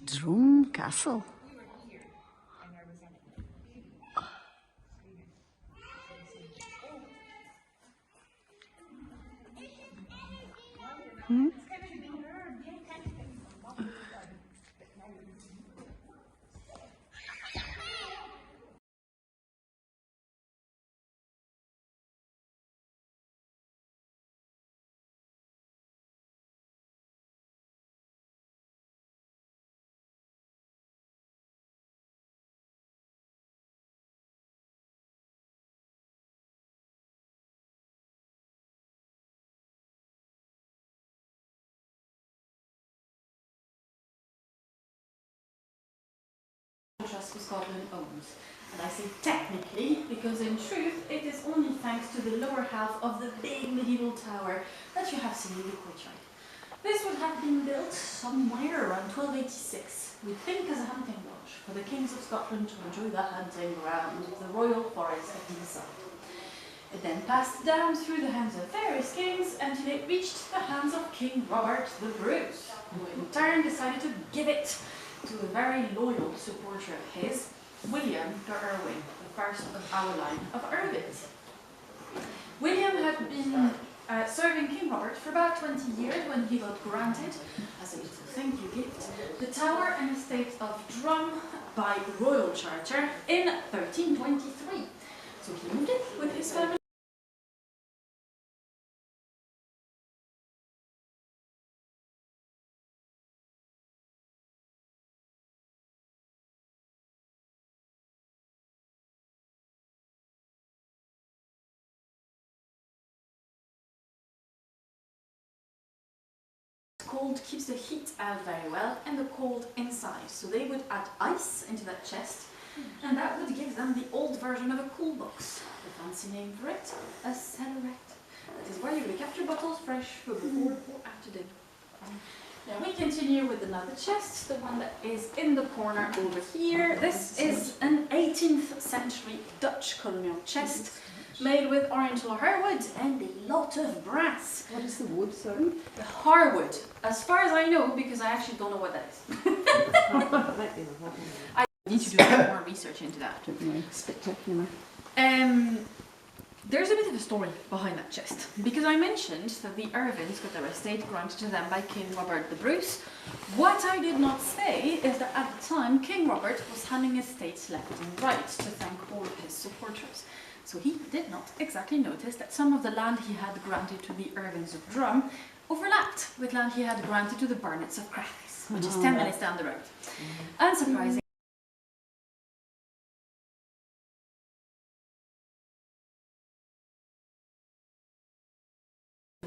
Drum Castle. Hmm? Trust for Scotland owns. And I say technically because in truth it is only thanks to the lower half of the big medieval tower that you have seen in the courtyard. This would have been built somewhere around 1286, we think as a hunting lodge for the kings of Scotland to enjoy the hunting ground of the royal forest at Deeside. It then passed down through the hands of various kings until it reached the hands of King Robert the Bruce, who in turn decided to give it to a very loyal supporter of his, William de Irwin, the first of our line of Irwins. William had been serving King Robert for about 20 years when he got granted, as a little thank you gift, the tower and estate of Drum by royal charter in 1323. So he moved it with his family. Cold keeps the heat out very well and the cold inside. So they would add ice into that chest and that would give them the old version of a cool box. The fancy name for it, a cellaret. That is where you recapture bottles fresh for before or after dinner. Now we continue with another chest, the one that is in the corner over here. This is an 18th century Dutch colonial chest made with oriental hardwood and a lot of brass. What is the wood, sorry? The hardwood, as far as I know, because I actually don't know what that is. I need to do a bit more research into that. Spectacular. There's a bit of a story behind that chest, because I mentioned that the Irvins got their estate granted to them by King Robert the Bruce. What I did not say is that at the time King Robert was handing estates left and right to thank all of his supporters. So he did not exactly notice that some of the land he had granted to the Irvins of Drum overlapped with land he had granted to the Burnets of Crathis, which is 10 minutes down the road. Unsurprising.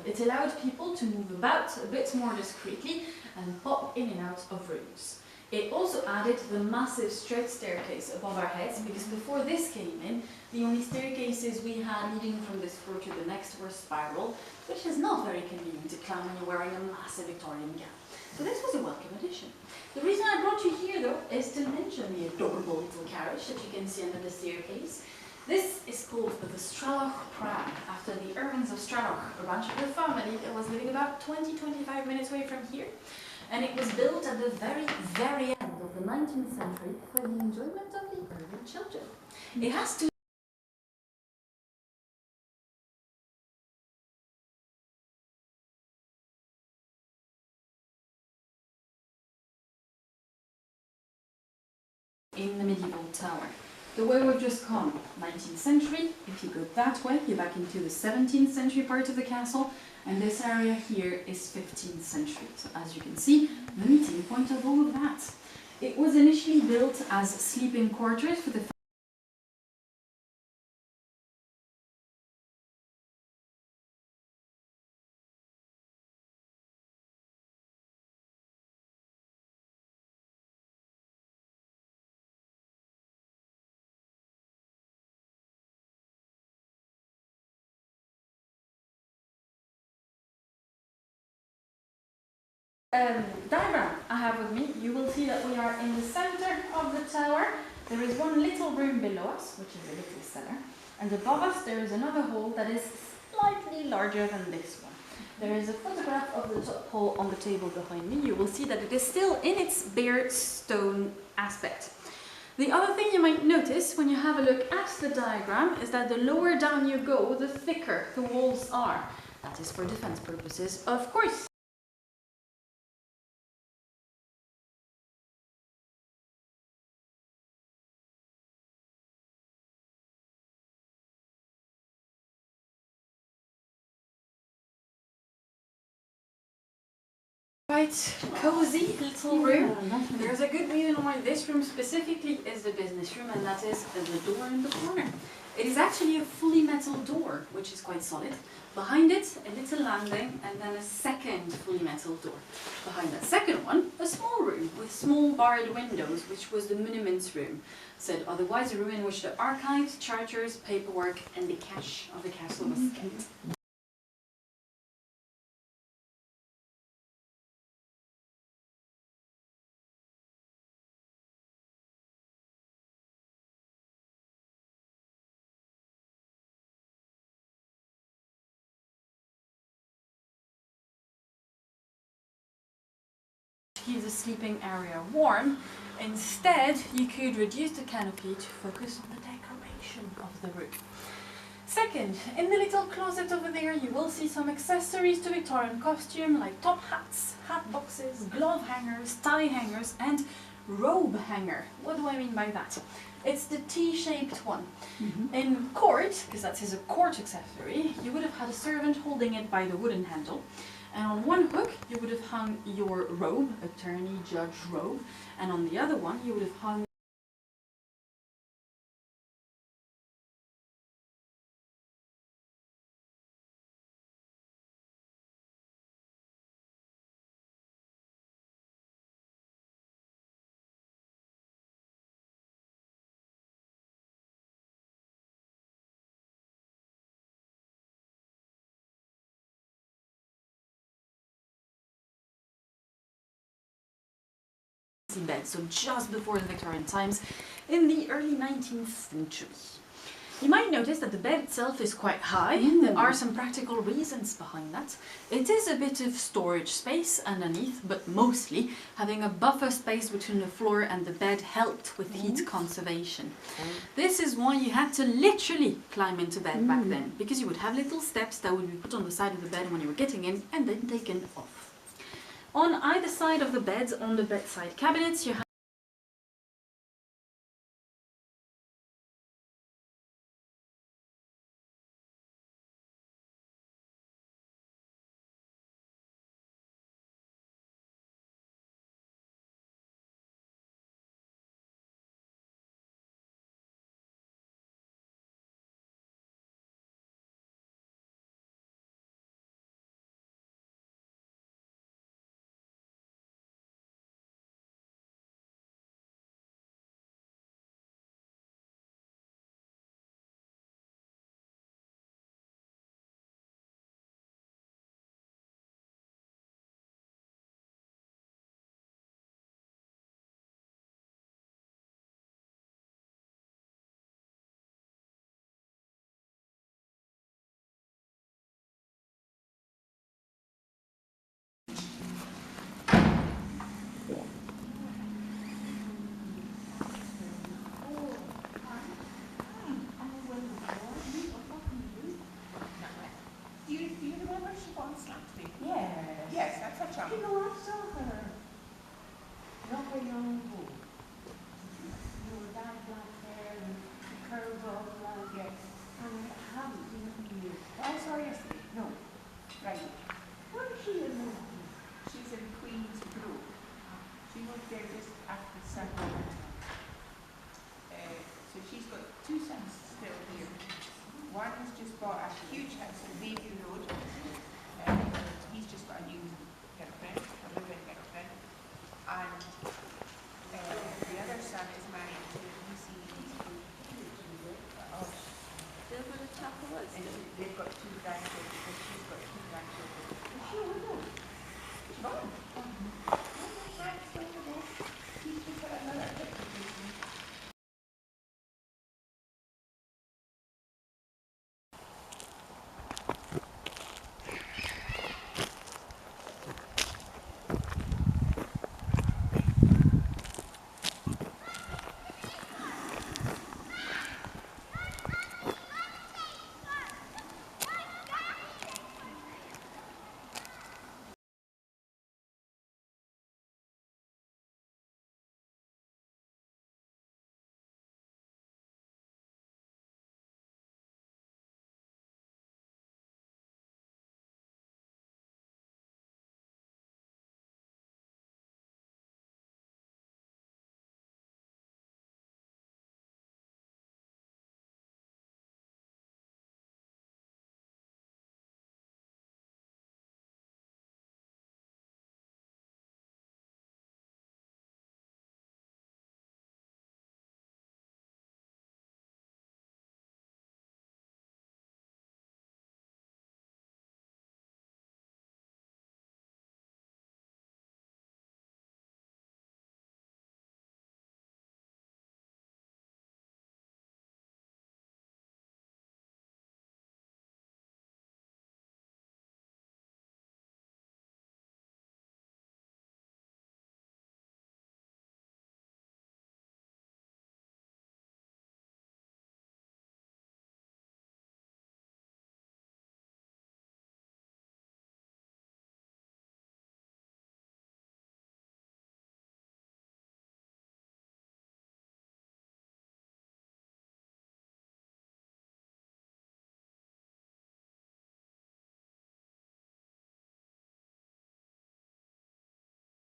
It allowed people to move about a bit more discreetly and pop in and out of rooms. It also added the massive straight staircase above our heads, because before this came in, the only staircases we had leading from this floor to the next were spiral, which is not very convenient to climb when you're wearing a massive Victorian gown. So this was a welcome addition. The reason I brought you here, though, is to mention the adorable little carriage that you can see under the staircase. This is called the Straloch Pram, after the Irvins of Straloch, a branch of the family that was living about 20-25 minutes away from here. And it was built at the very, very end of the 19th century for the enjoyment of the Irvin children. It has to in the medieval tower. The way we've just come, 19th century, if you go that way, you're back into the 17th century part of the castle, and this area here is 15th century. So as you can see, the meeting point of all of that. It was initially built as sleeping quarters for the diagram I have with me, you will see that we are in the center of the tower. There is one little room below us, which is a little cellar, and above us there is another hall that is slightly larger than this one. There is a photograph of the top hall on the table behind me. You will see that it is still in its bare stone aspect. The other thing you might notice when you have a look at the diagram is that the lower down you go, the thicker the walls are. That is for defense purposes, of course. Quite cozy little room. There's a good reason why this room specifically is the business room, and that is the door in the corner. It is actually a fully metal door, which is quite solid. Behind it, a little landing, and then a second fully metal door. Behind that second one, a small room with small barred windows, which was the monuments room. Said otherwise, a room in which the archives, charters, paperwork, and the cash of the castle was kept. Keep the sleeping area warm. Instead, you could reduce the canopy to focus on the decoration of the room. Second, in the little closet over there, you will see some accessories to Victorian costume, like top hats, hat boxes, glove hangers, tie hangers, and robe hanger. What do I mean by that? It's the T-shaped one. In court, because that is a court accessory, you would have had a servant holding it by the wooden handle. And on one hook, you would have hung your robe, attorney, judge robe, and on the other one, you would have hung bed, so just before the Victorian times, in the early 19th century. You might notice that the bed itself is quite high. There are some practical reasons behind that. It is a bit of storage space underneath, but mostly having a buffer space between the floor and the bed helped with heat conservation. This is why you had to literally climb into bed back then, because you would have little steps that would be put on the side of the bed when you were getting in and then taken off. On either side of the beds, on the bedside cabinets, you have